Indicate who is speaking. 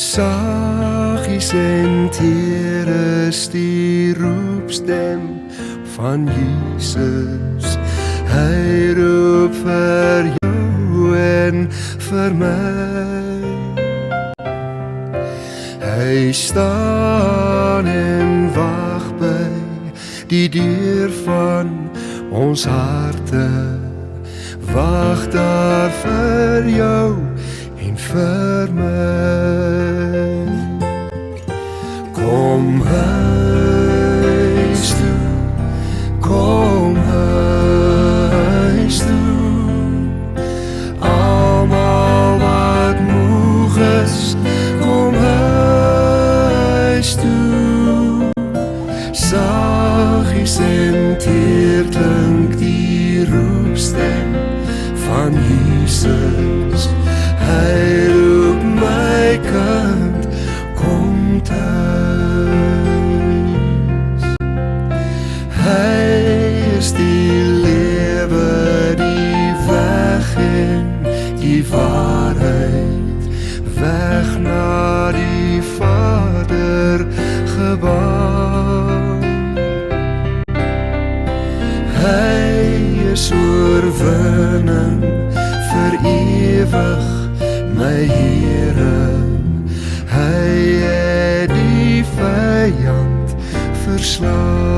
Speaker 1: Sagies en teer is die roepstem van Jesus. Hy roep vir jou en vir my. Hy staan en wag by die deur van ons harte. Wag daar vir jou en vir my. Kom huis toe, kom huis toe. Almal wat moeg is, kom huis toe. Sagies en teer klink die roepstem van Jesus. Hy roep my kind, kom tuis. Hy is die lewe, die weg en die waarheid, weg na die Vader gebaan. Hy is oorwinning vir ewig, my Here. Hy het die vyand verslaan.